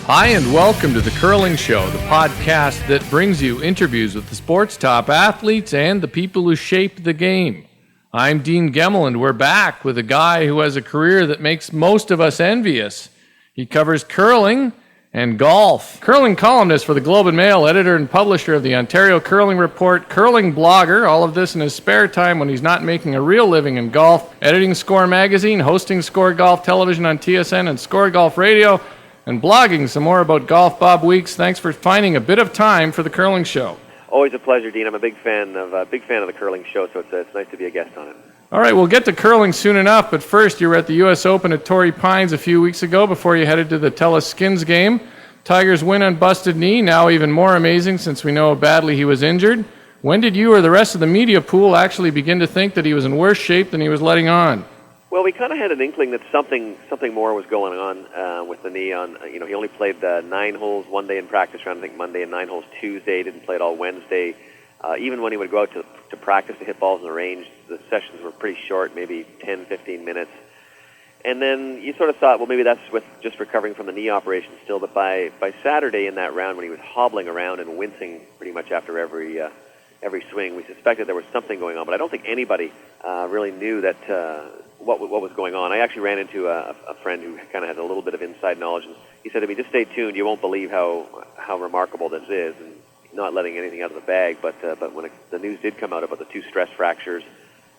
Hi, and welcome to The Curling Show, the podcast that brings you interviews with the sport's top athletes and the people who shaped the game. I'm Dean Gemmel, and we're back with a guy who has a career that makes most of us envious. He covers curling and golf. Curling columnist for the Globe and Mail, editor and publisher of the Ontario Curling Report, curling blogger, all of this in his spare time when he's not making a real living in golf, editing Score magazine, hosting ScoreGolf television on TSN and ScoreGolf radio, and blogging some more about golf. Bob Weeks, thanks for finding a bit of time for the Curling Show. Always a pleasure, Dean. I'm a big fan of the Curling Show, so it's nice to be a guest on it. All right, we'll get to curling soon enough, but first you were at the U.S. Open at Torrey Pines a few weeks ago before you headed to the Telus Skins game. Tigers win on busted knee, now even more amazing since we know how badly he was injured. When did you or the rest of the media pool actually begin to think that he was in worse shape than he was letting on? Well, we kind of had an inkling that something more was going on with the knee. He only played 9 holes one day in practice round, I think Monday, and 9 holes Tuesday. Didn't play it all Wednesday. Even when he would go out to practice to hit balls in the range, the sessions were pretty short, maybe 10, 15 minutes. And then you sort of thought, well, maybe that's with just recovering from the knee operation still. But by Saturday in that round, when he was hobbling around and wincing pretty much after every swing, we suspected there was something going on. But I don't think anybody really knew that. What was going on. I actually ran into a friend who kind of has a little bit of inside knowledge, and he said to me, just stay tuned, you won't believe how remarkable this is, and not letting anything out of the bag, but when the news did come out about the 2 stress fractures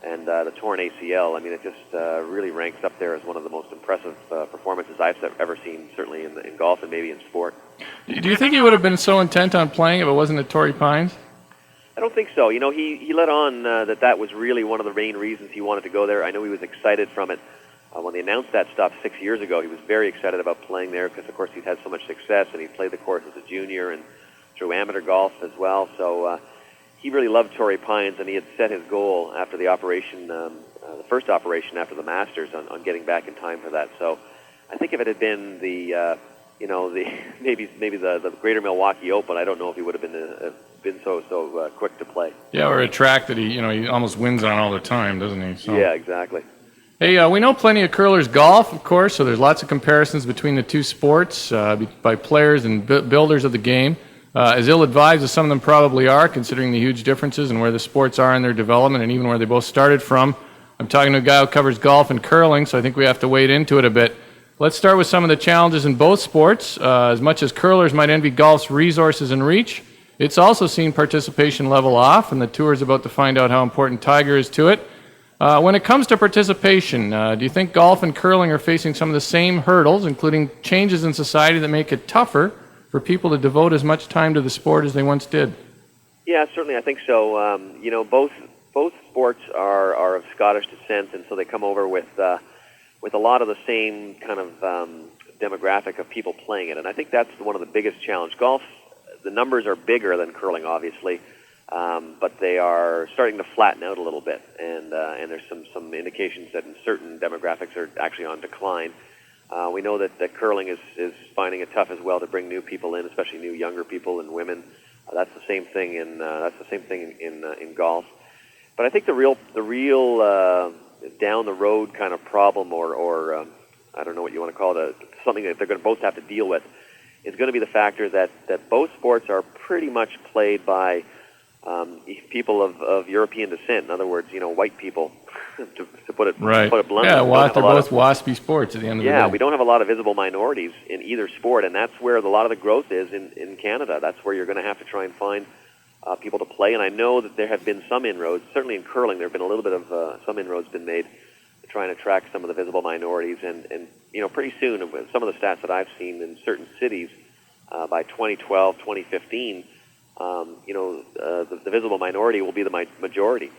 and the torn ACL, I mean, it just really ranks up there as one of the most impressive performances I've ever seen, certainly in golf and maybe in sport. Do you think he would have been so intent on playing if it wasn't at Torrey Pines? I don't think so. You know, he let on that was really one of the main reasons he wanted to go there. I know he was excited from it. When they announced that stop 6 years ago, he was very excited about playing there because, of course, he's had so much success, and he played the course as a junior and through amateur golf as well. So he really loved Torrey Pines, and he had set his goal after the operation, the first operation after the Masters, on getting back in time for that. So I think if it had been the maybe the Greater Milwaukee Open, I don't know if he would have been so quick to play. Yeah, or a track that he almost wins on all the time, doesn't he? So. Yeah, exactly. Hey, we know plenty of curlers golf, of course, so there's lots of comparisons between the two sports by players and builders of the game. As ill-advised as some of them probably are, considering the huge differences in where the sports are in their development and even where they both started from. I'm talking to a guy who covers golf and curling, so I think we have to wade into it a bit. Let's start with some of the challenges in both sports. As much as curlers might envy golf's resources and reach, it's also seen participation level off, and the tour is about to find out how important Tiger is to it. When it comes to participation, do you think golf and curling are facing some of the same hurdles, including changes in society that make it tougher for people to devote as much time to the sport as they once did? Yeah, certainly I think so. Both sports are of Scottish descent, and so they come over with a lot of the same kind of demographic of people playing it. And I think that's one of the biggest challenges. Golf, the numbers are bigger than curling, obviously, but they are starting to flatten out a little bit. And there's some indications that in certain demographics are actually on decline. We know that curling is finding it tough as well to bring new people in, especially new younger people and women. That's the same thing in golf. But I think the real down the road kind of problem, or I don't know what you want to call it, something that they're going to both have to deal with, is going to be the factor that both sports are pretty much played by people of European descent. In other words, white people, to put it bluntly. Yeah, they're both waspy sports at the end of the day. Yeah, we don't have a lot of visible minorities in either sport, and that's where a lot of the growth is in Canada. That's where you're going to have to try and find people to play. And I know that there have been some inroads, certainly in curling, there have been a little bit of some inroads been made to try and attract some of the visible minorities. And pretty soon, some of the stats that I've seen in certain cities, by 2012, 2015, the visible minority will be the majority.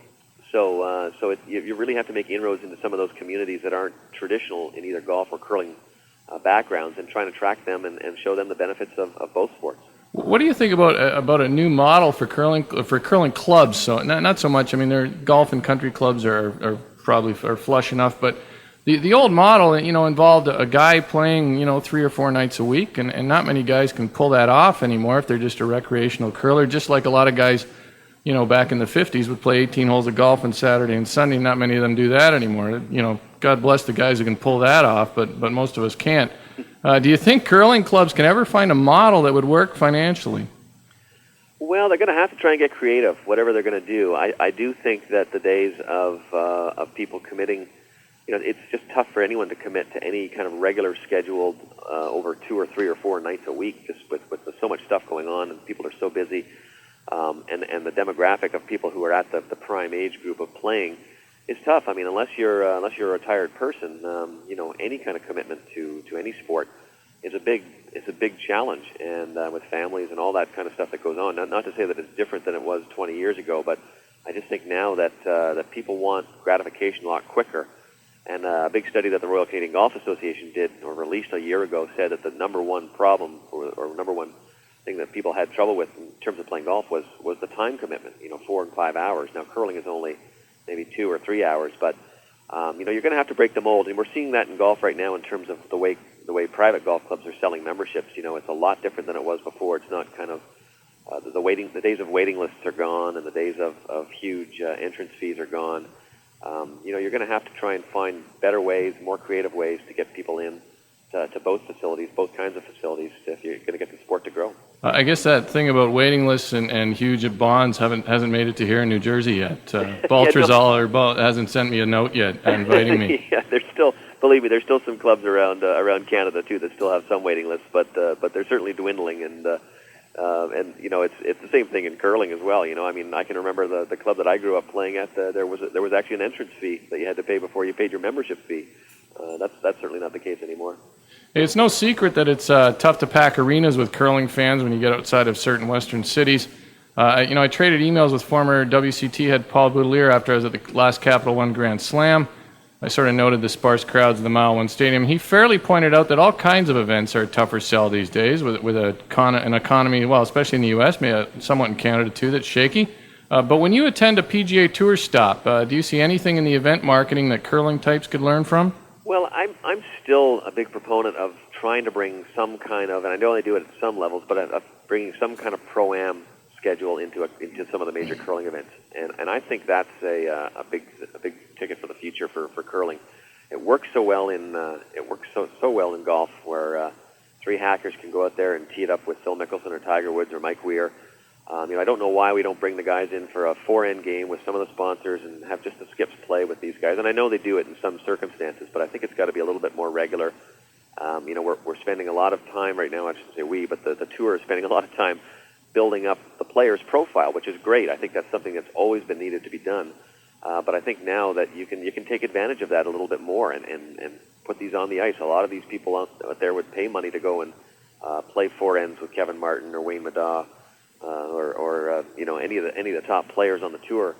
So you really have to make inroads into some of those communities that aren't traditional in either golf or curling backgrounds, and trying to attract them and show them the benefits of both sports. What do you think about a new model for curling clubs? So not so much. I mean, their golf and country clubs are probably flush enough, but the old model, involved a guy playing 3 or 4 nights a week, and not many guys can pull that off anymore if they're just a recreational curler. Just like a lot of guys, back in the 50s would play 18 holes of golf on Saturday and Sunday. Not many of them do that anymore. God bless the guys who can pull that off, but most of us can't. Do you think curling clubs can ever find a model that would work financially? Well, they're going to have to try and get creative, whatever they're going to do. I do think that the days of people committing, it's just tough for anyone to commit to any kind of regular scheduled over 2 or 3 or 4 nights a week, just with so much stuff going on and people are so busy, and the demographic of people who are at the prime age group of playing is tough. I mean, unless you're a retired person, any kind of commitment to any sport is a big challenge, and with families and all that kind of stuff that goes on. Not to say that it's different than it was 20 years ago, but I just think now that people want gratification a lot quicker. And a big study that the Royal Canadian Golf Association did or released a year ago said that the number one problem or number one thing that people had trouble with in terms of playing golf was the time commitment. 4 and 5 hours. Now curling is only maybe 2 or 3 hours, but you're going to have to break the mold, and we're seeing that in golf right now in terms of the way private golf clubs are selling memberships. It's a lot different than it was before. It's not kind of the days of waiting lists are gone, and the days of huge entrance fees are gone. You're going to have to try and find better ways, more creative ways to get people in to both facilities, both kinds of facilities, if you're going to get the sport to grow. I guess that thing about waiting lists and huge bonds hasn't made it to here in New Jersey yet. Baltrazal hasn't sent me a note yet inviting me. Yeah, believe me, there's still some clubs around Canada too that still have some waiting lists, but they're certainly dwindling, and it's the same thing in curling as well. I mean, I can remember the club that I grew up playing at. There was actually an entrance fee that you had to pay before you paid your membership fee. That's certainly not the case anymore. It's no secret that it's tough to pack arenas with curling fans when you get outside of certain western cities. I traded emails with former WCT head Paul Boudelier after I was at the last Capital One Grand Slam. I sort of noted the sparse crowds of the Mile One Stadium. He fairly pointed out that all kinds of events are a tougher sell these days with an economy, well, especially in the U.S., maybe somewhat in Canada too, that's shaky. But when you attend a PGA Tour stop, do you see anything in the event marketing that curling types could learn from? Well, I'm still a big proponent of trying to bring some kind of, and I know they do it at some levels, but of bringing some kind of pro-am schedule into some of the major curling events, and I think that's a big ticket for the future for curling. It works so well in well in golf, where 3 hackers can go out there and tee it up with Phil Mickelson or Tiger Woods or Mike Weir. I don't know why we don't bring the guys in for a 4-end game with some of the sponsors and have just the skips play with these guys. And I know they do it in some circumstances, but I think it's got to be a little bit more regular. We're spending a lot of time right now. I shouldn't say we, but the tour is spending a lot of time building up the player's profile, which is great. I think that's something that's always been needed to be done. But I think now that you can take advantage of that a little bit more and put these on the ice. A lot of these people out there would pay money to go and play 4 ends with Kevin Martin or Wayne Middaugh. Or any of the top players on the tour,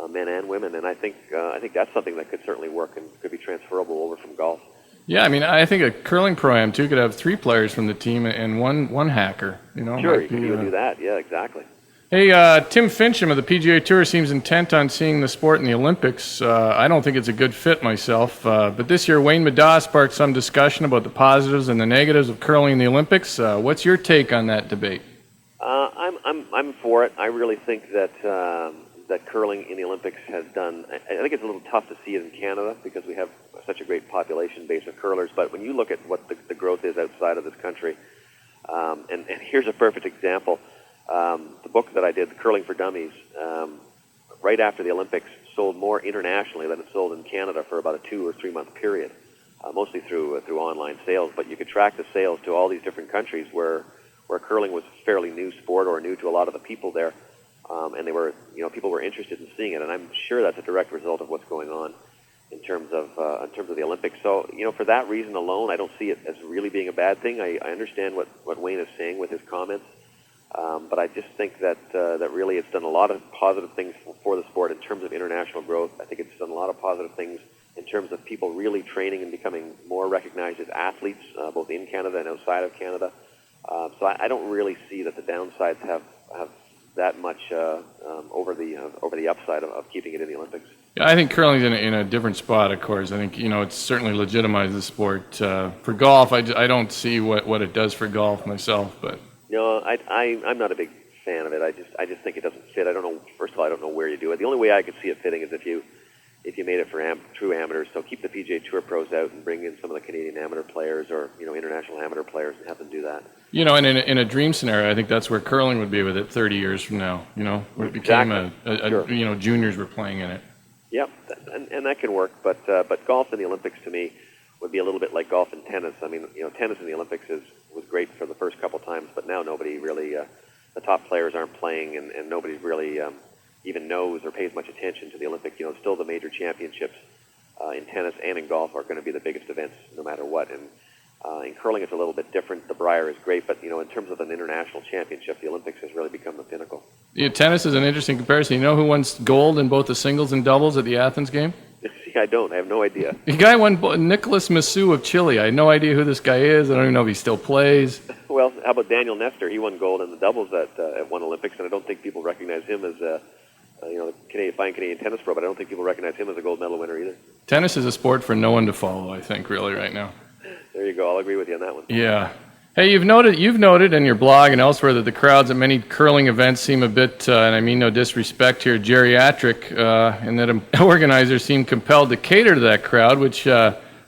men and women, and I think that's something that could certainly work and could be transferable over from golf. Yeah, I mean, I think a curling pro-am too could have 3 players from the team and one hacker. Sure, you could do that. Yeah, exactly. Hey, Tim Fincham of the PGA Tour seems intent on seeing the sport in the Olympics. I don't think it's a good fit myself, but this year Wayne Middaugh sparked some discussion about the positives and the negatives of curling in the Olympics. What's your take on that debate? I'm for it. I really think that curling in the Olympics has done. I think it's a little tough to see it in Canada because we have such a great population base of curlers. But when you look at what the growth is outside of this country, and here's a perfect example. The book that I did, Curling for Dummies, right after the Olympics, sold more internationally than it sold in Canada for about a 2 or 3 month period, mostly through online sales. But you could track the sales to all these different countries where curling was a fairly new sport or new to a lot of the people there, and they were, people were interested in seeing it, and I'm sure that's a direct result of what's going on in terms of the Olympics. So, for that reason alone, I don't see it as really being a bad thing. I understand what Wayne is saying with his comments, but I just think that really it's done a lot of positive things for the sport in terms of international growth. I think it's done a lot of positive things in terms of people really training and becoming more recognized as athletes, both in Canada and outside of Canada. So I don't really see that the downsides have that much over the upside of keeping it in the Olympics. Yeah, I think curling's in a different spot, of course. I think it's certainly legitimized the sport. For golf, I don't see what it does for golf myself. But no, I'm not a big fan of it. I just think it doesn't fit. I don't know. First of all, I don't know where you do it. The only way I could see it fitting is if you if you made it for true amateurs. So keep the PGA Tour pros out and bring in some of the Canadian amateur players or international amateur players and have them do that. And in a dream scenario, I think that's where curling would be with it 30 years from now. Where it became Sure. Juniors were playing in it. Yep, and that can work. But golf in the Olympics to me would be a little bit like golf and tennis. I mean, tennis in the Olympics was great for the first couple times, but now nobody really, the top players aren't playing, and nobody really even knows or pays much attention to the Olympics. Still the major championships in tennis and in golf are going to be the biggest events no matter what. And in curling, it's a little bit different. The Brier is great, but in terms of an international championship, the Olympics has really become the pinnacle. Yeah, tennis is an interesting comparison. You know who won gold in both the singles and doubles at the Athens game? See, I don't. I have no idea. The guy won, Nicholas Massou of Chile. I had no idea who this guy is. I don't even know if he still plays. Well, how about Daniel Nestor? He won gold in the doubles at one Olympics, and I don't think people recognize him as fine Canadian tennis pro, but I don't think people recognize him as a gold medal winner either. Tennis is a sport for no one to follow, I think, really, right now. There you go. I'll agree with you on that one. Yeah. Hey, you've noted in your blog and elsewhere that the crowds at many curling events seem a bit, and I mean no disrespect here, geriatric, and that organizers seem compelled to cater to that crowd, which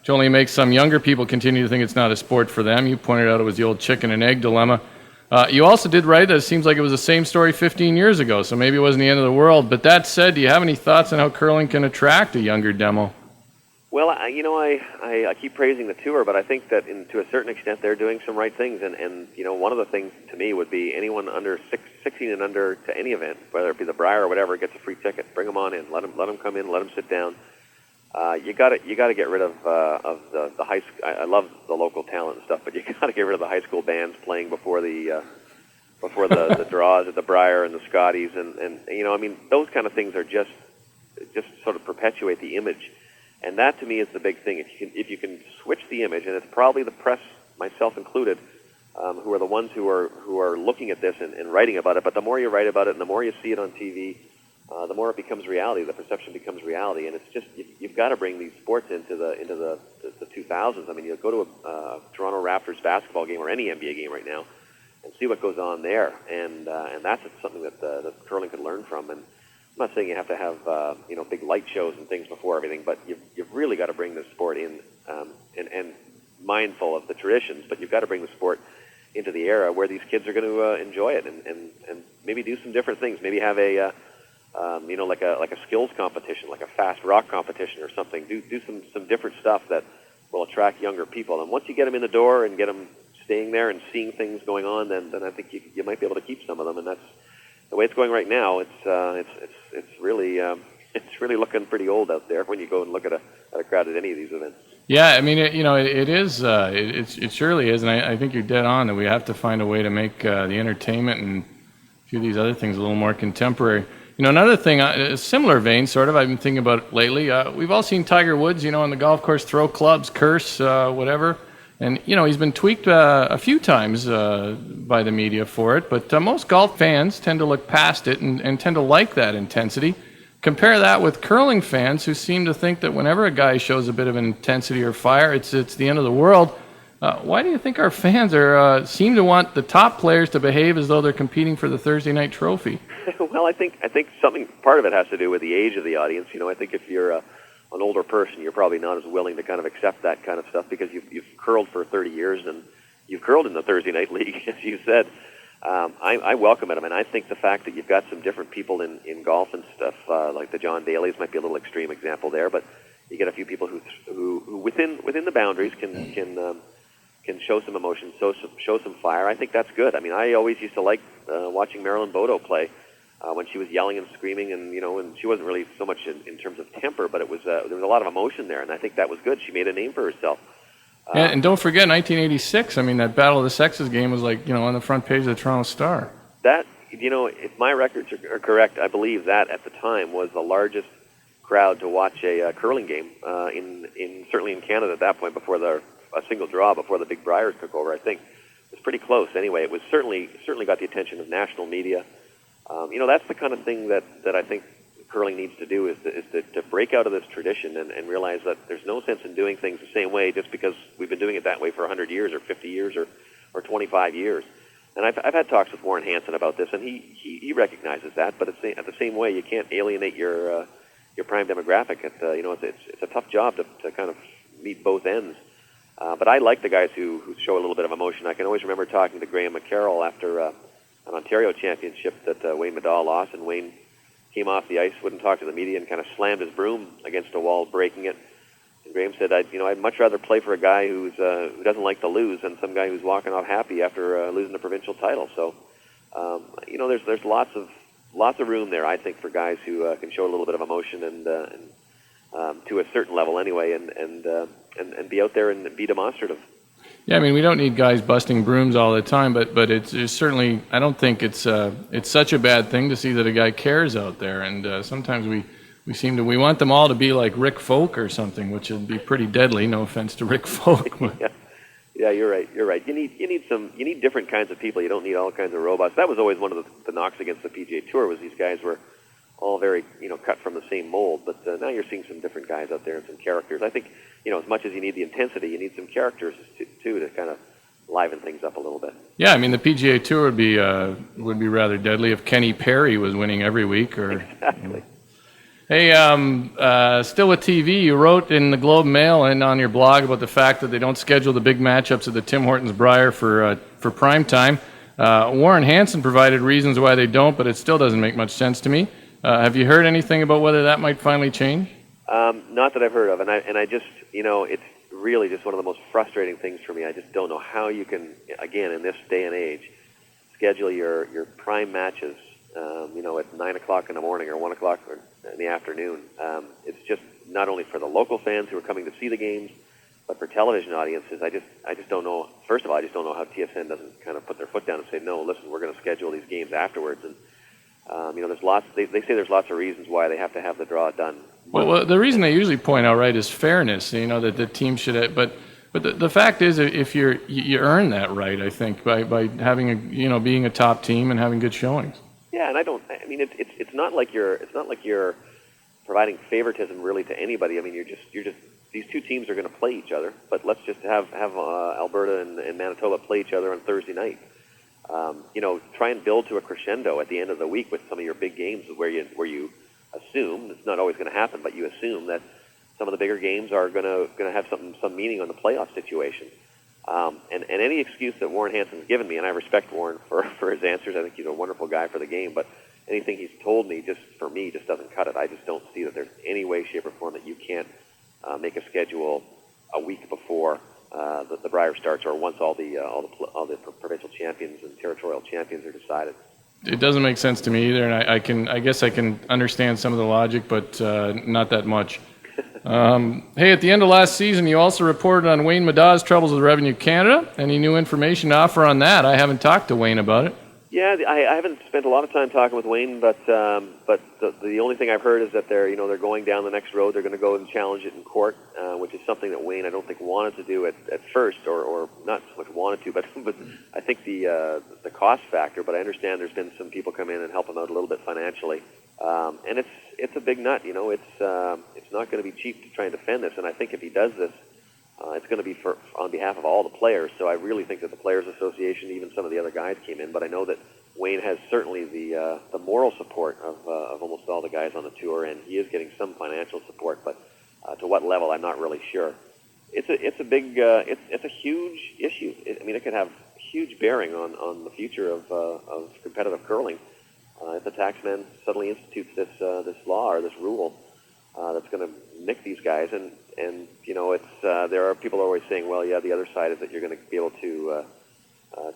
only makes some younger people continue to think it's not a sport for them. You pointed out it was the old chicken and egg dilemma. You also did write that it seems like it was the same story 15 years ago, so maybe it wasn't the end of the world. But that said, do you have any thoughts on how curling can attract a younger demo? Well, I keep praising the tour, but I think that to a certain extent they're doing some right things. And one of the things to me would be anyone under 16 and under to any event, whether it be the Brier or whatever, gets a free ticket. Bring them on in. Let them come in. Let them sit down. You got to get rid of the high school. I love the local talent and stuff, but you got to get rid of the high school bands playing before the draws at the Brier and the Scotties, and I mean those kind of things are just sort of perpetuate the image. And that, to me, is the big thing. If you can switch the image, and it's probably the press, myself included, who are the ones who are looking at this and writing about it. But the more you write about it, and the more you see it on TV, the more it becomes reality. The perception becomes reality, and it's just you've got to bring these sports into the 2000s. I mean, you go to a Toronto Raptors basketball game or any NBA game right now, and see what goes on there, and that's something that curling could learn from. And I'm not saying you have to have big light shows and things before everything, but you've really got to bring the sport in and mindful of the traditions, but you've got to bring the sport into the era where these kids are going to enjoy it and maybe do some different things. Maybe have a like a skills competition, like a fast rock competition or something. Do some different stuff that will attract younger people. And once you get them in the door and get them staying there and seeing things going on, then I think you might be able to keep some of them. And that's the way it's going right now. It's really looking pretty old out there when you go and look at a crowd at any of these events. Yeah, I mean, it is. It surely is, and I think you're dead on that we have to find a way to make the entertainment and a few of these other things a little more contemporary. Another thing, a similar vein, sort of, I've been thinking about lately. We've all seen Tiger Woods, on the golf course, throw clubs, curse, whatever. And, he's been tweaked a few times by the media for it. But most golf fans tend to look past it and tend to like that intensity. Compare that with curling fans who seem to think that whenever a guy shows a bit of intensity or fire, it's the end of the world. Why do you think our fans seem to want the top players to behave as though they're competing for the Thursday night trophy? Well, I think part of it has to do with the age of the audience. I think if you're an older person, you're probably not as willing to kind of accept that kind of stuff because you've curled for 30 years and you've curled in the Thursday night league, as you said. I welcome it. I mean, I think the fact that you've got some different people in golf and stuff, like the John Daly's might be a little extreme example there, but you get a few people who within the boundaries can show some emotion, show some fire. I think that's good. I mean, I always used to like watching Marilyn Bodo play when she was yelling and screaming, and she wasn't really so much in terms of temper, but it was there was a lot of emotion there, and I think that was good. She made a name for herself. And don't forget, 1986. I mean, that Battle of the Sexes game was like on the front page of the Toronto Star. That if my records are correct, I believe that at the time was the largest crowd to watch a curling game in certainly in Canada at that point before a single draw before the big Briers took over. I think it was pretty close. Anyway, it was certainly got the attention of national media. That's the kind of thing that I think curling needs to do is to break out of this tradition and realize that there's no sense in doing things the same way just because we've been doing it that way for 100 years or 50 years or 25 years. And I've had talks with Warren Hansen about this, and he recognizes that. But at the same way, you can't alienate your your prime demographic. It's a tough job to kind of meet both ends. But I like the guys who show a little bit of emotion. I can always remember talking to Graham McCarroll after an Ontario championship that Wayne Middaugh lost, and Wayne came off the ice, wouldn't talk to the media, and kind of slammed his broom against a wall, breaking it. And Graham said, I'd much rather play for a guy who doesn't like to lose than some guy who's walking off happy after losing a provincial title. So, there's lots of room there, I think, for guys who can show a little bit of emotion and to a certain level anyway, and be out there and be demonstrative. Yeah, I mean, we don't need guys busting brooms all the time, but it's certainly, I don't think it's such a bad thing to see that a guy cares out there, and sometimes we want them all to be like Rick Folk or something, which would be pretty deadly. No offense to Rick Folk. Yeah, you're right. You need different kinds of people. You don't need all kinds of robots. That was always one of the knocks against the PGA Tour, was these guys were all very cut from the same mold. But now you're seeing some different guys out there and some characters. I think as much as you need the intensity, you need some characters too to kind of liven things up a little bit. Yeah, I mean, the PGA Tour would be rather deadly if Kenny Perry was winning every week. Or exactly. Hey, still with TV, you wrote in the Globe Mail and on your blog about the fact that they don't schedule the big matchups at the Tim Hortons Briar for prime time. Warren Hansen provided reasons why they don't, but it still doesn't make much sense to me. Have you heard anything about whether that might finally change? Not that I've heard of, and I just, it's really just one of the most frustrating things for me. I just don't know how you can, again, in this day and age, schedule your prime matches, at 9 o'clock in the morning or 1 o'clock in the afternoon. It's just not only for the local fans who are coming to see the games, but for television audiences. I just don't know. First of all, I just don't know how TSN doesn't kind of put their foot down and say, no, listen, we're going to schedule these games afterwards. And there's lots. They say there's lots of reasons why they have to have the draw done. Well, the reason they usually point out, right, is fairness. That the team should. But the fact is, if you earn that right, I think by having being a top team and having good showings. Yeah, and it's not like you're providing favoritism really to anybody. I mean, you're just these two teams are going to play each other, but let's just have Alberta and Manitoba play each other on Thursday night. Try and build to a crescendo at the end of the week with some of your big games where you assume, it's not always going to happen, but you assume that some of the bigger games are going to have some meaning on the playoff situation. And any excuse that Warren Hansen's given me, and I respect Warren for his answers. I think he's a wonderful guy for the game, but anything he's told me just doesn't cut it. I just don't see that there's any way, shape, or form that you can't make a schedule a week before the Brier starts, or once all the provincial champions and territorial champions are decided. It doesn't make sense to me either, and I guess I can understand some of the logic, but not that much. Hey, at the end of last season, you also reported on Wayne Middaugh's troubles with Revenue Canada. Any new information to offer on that? I haven't talked to Wayne about it. Yeah, I haven't spent a lot of time talking with Wayne, but the only thing I've heard is that they're going down the next road. They're going to go and challenge it in court, which is something that Wayne I don't think wanted to do at first, or not so much wanted to, but I think the cost factor. But I understand there's been some people come in and help him out a little bit financially, and it's a big nut. It's not going to be cheap to try and defend this, and I think if he does this, it's going to be on behalf of all the players. So I really think that the Players Association, even some of the other guys came in, but I know that Wayne has certainly the moral support of almost all the guys on the tour, and he is getting some financial support, but to what level, I'm not really sure. It's a huge issue. It could have huge bearing on the future of competitive curling. If the taxman suddenly institutes this law or this rule that's going to nick these guys, and there are people always saying, well, yeah, the other side is that you're going to be able to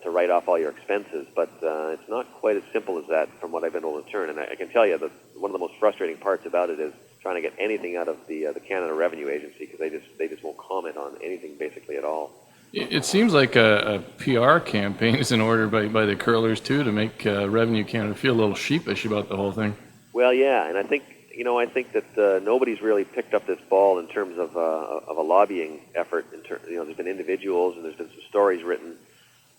write off all your expenses, but it's not quite as simple as that from what I've been able to turn. And I can tell you that one of the most frustrating parts about it is trying to get anything out of the Canada Revenue Agency, because they just won't comment on anything basically at all. It seems like a PR campaign is in order by the curlers too, to make Revenue Canada feel a little sheepish about the whole thing. Well, yeah, and I think that nobody's really picked up this ball in terms of a lobbying effort. There's been individuals and there's been some stories written.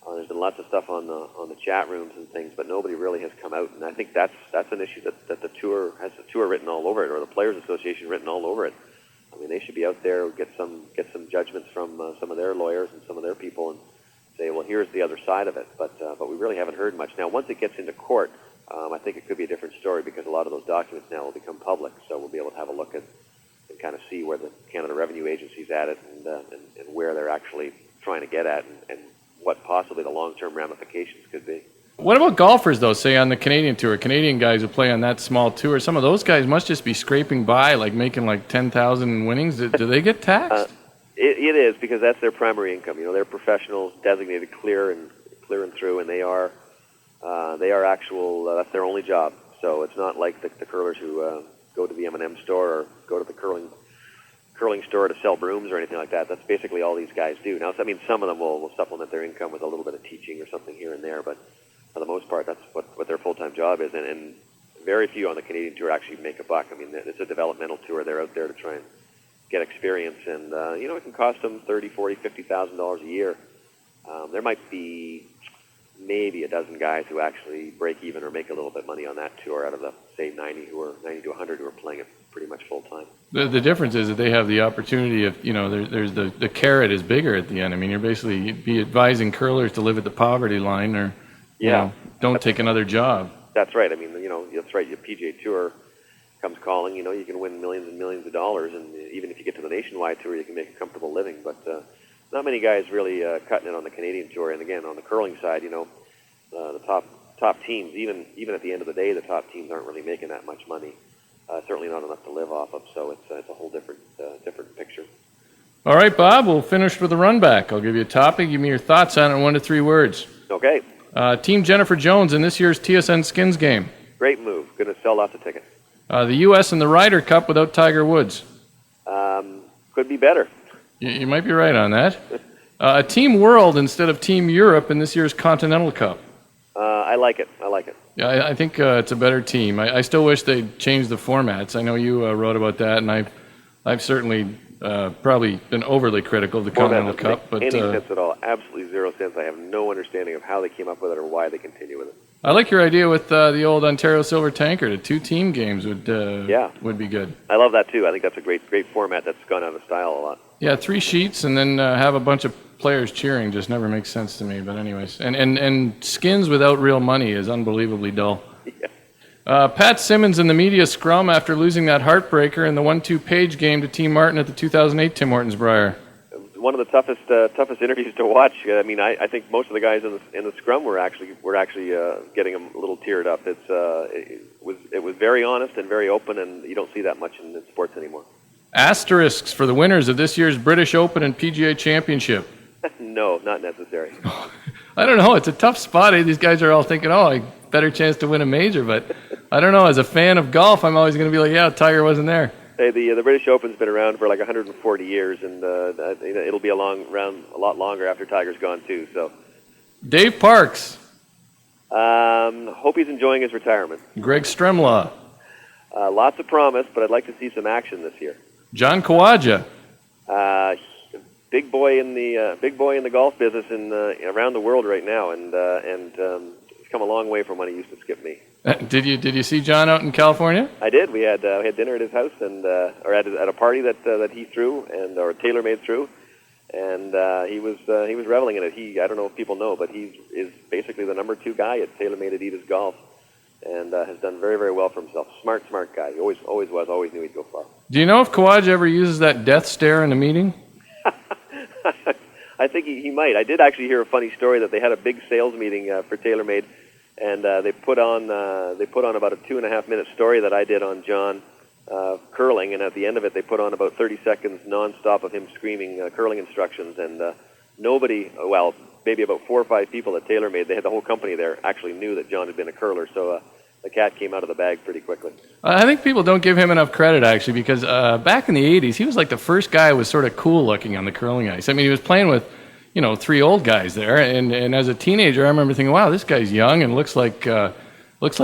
There's been lots of stuff on the chat rooms and things, but nobody really has come out. And I think that's an issue that the tour has written all over it, or the Players Association written all over it. They should be out there, get some judgments from some of their lawyers and some of their people, and say, well, here's the other side of it. But we really haven't heard much. Now, once it gets into court, I think it could be a different story because a lot of those documents now will become public, so we'll be able to have a look at and kind of see where the Canada Revenue Agency's at it and where they're actually trying to get at and what possibly the long-term ramifications could be. What about golfers, though, say on the Canadian Tour? Canadian guys who play on that small tour, some of those guys must just be scraping by, like making like 10,000 winnings. Do they get taxed? It is, because that's their primary income. They're professionals, designated clear and through, and they are actual. That's their only job. So it's not like the curlers who go to the M&M store or go to the curling store to sell brooms or anything like that. That's basically all these guys do. Now, I mean, some of them will supplement their income with a little bit of teaching or something here and there, but for the most part, that's what their full-time job is. And very few on the Canadian Tour actually make a buck. I mean, it's a developmental tour. They're out there to try and get experience, and it can cost them $30,000, $40,000, $50,000 a year. There might be maybe a dozen guys who actually break even or make a little bit money on that tour out of the, say, 90 to 100 who are playing it pretty much full time. The difference is that they have the opportunity of, there's the carrot is bigger at the end. I mean, you'd be advising curlers to live at the poverty line or, don't take another job. That's right. I mean, that's right. Your PGA Tour comes calling, you can win millions and millions of dollars, and even if you get to the nationwide tour, you can make a comfortable living. But not many guys really cutting it on the Canadian Tour. And again, on the curling side, the top teams, even at the end of the day, the top teams aren't really making that much money. Certainly not enough to live off of. So it's a whole different picture. All right, Bob, we'll finish with a run back. I'll give you a topic. Give me your thoughts on it in 1 to 3 words. Okay. Team Jennifer Jones in this year's TSN Skins game. Great move. Going to sell lots of tickets. The U.S. in the Ryder Cup without Tiger Woods. Could be better. You might be right on that. Team World instead of Team Europe in this year's Continental Cup. I like it. Yeah, I think it's a better team. I still wish they'd changed the formats. I know you wrote about that, and I've certainly probably been overly critical of the Continental Cup. But any sense at all? Absolutely zero sense. I have no understanding of how they came up with it or why they continue with it. I like your idea with the old Ontario Silver Tankard. 2 team games would be good. I love that too. I think that's a great format that's gone out of style a lot. Yeah, 3 sheets and then have a bunch of players cheering just never makes sense to me. But anyways, and skins without real money is unbelievably dull. Yeah. Pat Simmons in the media scrum after losing that heartbreaker in the 1-2 Page game to Team Martin at the 2008 Tim Hortons Brier. One of the toughest interviews to watch. I mean, I think most of the guys in the scrum were actually getting a little teared up. It was very honest and very open, and you don't see that much in sports anymore. Asterisks for the winners of this year's British Open and PGA Championship. No, not necessary. I don't know. It's a tough spot. These guys are all thinking, better chance to win a major. But I don't know. As a fan of golf, I'm always going to be like, yeah, Tiger wasn't there. Hey, the British Open's been around for like 140 years, and it'll be around a lot longer after Tiger's gone too. So, Dave Parks. Hope he's enjoying his retirement. Greg Stremlaw. Lots of promise, but I'd like to see some action this year. John Kawaja. Big boy in the golf business around the world right now, and he's come a long way from when he used to skip me. Did you see John out in California? I did. We had dinner at his house or at a party that he threw or TaylorMade threw, and he was reveling in it. I don't know if people know, but he is basically the number 2 guy at TaylorMade Adidas Golf, and has done very, very well for himself. Smart guy. He always was. Always knew he'd go far. Do you know if Kawaja ever uses that death stare in a meeting? I think he might. I did actually hear a funny story that they had a big sales meeting for TaylorMade, and they put on about a 2.5-minute story that I did on John curling, and at the end of it they put on about 30 seconds nonstop of him screaming curling instructions, and nobody, well, maybe about 4 or 5 people at TaylorMade, they had the whole company there, actually knew that John had been a curler, so the cat came out of the bag pretty quickly. I think people don't give him enough credit, actually, because back in the 80s, he was like the first guy who was sort of cool looking on the curling ice. I mean, he was playing with, 3 old guys there, and as a teenager, I remember thinking, wow, this guy's young and looks like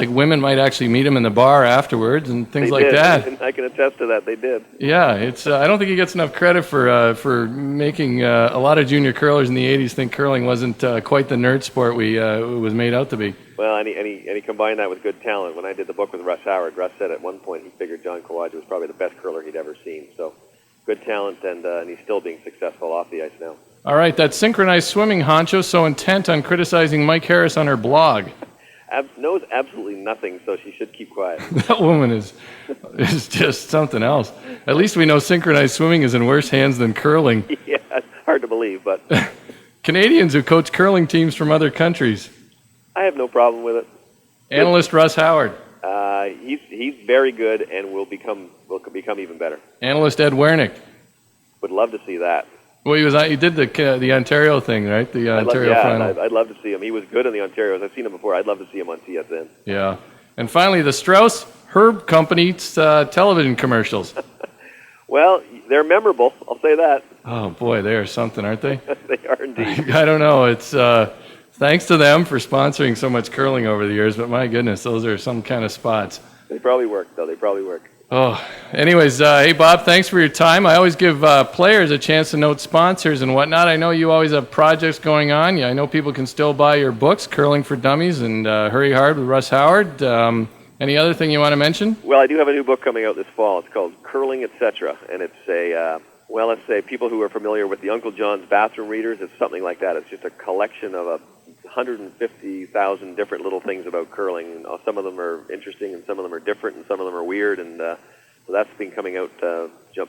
women might actually meet him in the bar afterwards and things like that. I can attest to that. They did. Yeah, it's. I don't think he gets enough credit for making a lot of junior curlers in the 80s think curling wasn't quite the nerd sport it was made out to be. Well, and he combined that with good talent. When I did the book with Russ Howard, Russ said at one point he figured John Kawaja was probably the best curler he'd ever seen. So good talent, and he's still being successful off the ice now. All right, that synchronized swimming honcho so intent on criticizing Mike Harris on her blog. knows absolutely nothing, so she should keep quiet. That woman is just something else. At least we know synchronized swimming is in worse hands than curling. Yeah, it's hard to believe, but Canadians who coach curling teams from other countries. I have no problem with it. Analyst Russ Howard. He's very good and will become even better. Analyst Ed Wernick. Would love to see that. Well, he did the Ontario thing, right? The Ontario final. I'd love to see him. He was good in the Ontario's. I've seen him before. I'd love to see him on TSN. Yeah. And finally, the Strauss Herb Company's television commercials. Well, they're memorable. I'll say that. Oh, boy, they are something, aren't they? They are indeed. I don't know. It's thanks to them for sponsoring so much curling over the years, but my goodness, those are some kind of spots. They probably work, though. They probably work. Oh, anyways, hey, Bob, thanks for your time. I always give players a chance to note sponsors and whatnot. I know you always have projects going on. Yeah, I know people can still buy your books, Curling for Dummies and Hurry Hard with Russ Howard. Any other thing you want to mention? Well, I do have a new book coming out this fall. It's called Curling, Etc., and it's let's say people who are familiar with the Uncle John's bathroom readers, it's something like that. It's just a collection of 150,000 different little things about curling. Some of them are interesting, and some of them are different, and some of them are weird. And so that's been coming out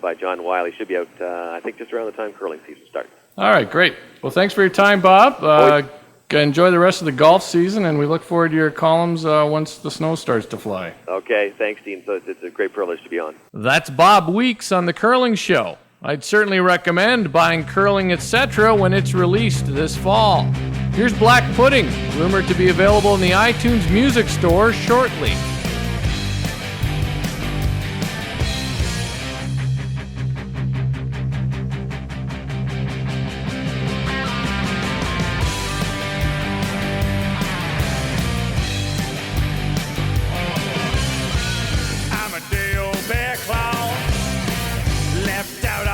by John Wiley. Should be out, I think, just around the time curling season starts. All right, great. Well, thanks for your time, Bob. Enjoy the rest of the golf season, and we look forward to your columns once the snow starts to fly. Okay, thanks, Dean. So it's a great privilege to be on. That's Bob Weeks on The Curling Show. I'd certainly recommend buying Curling, Etc. when it's released this fall. Here's Black Pudding, rumored to be available in the iTunes Music Store shortly. I'm a day old bear clown, left out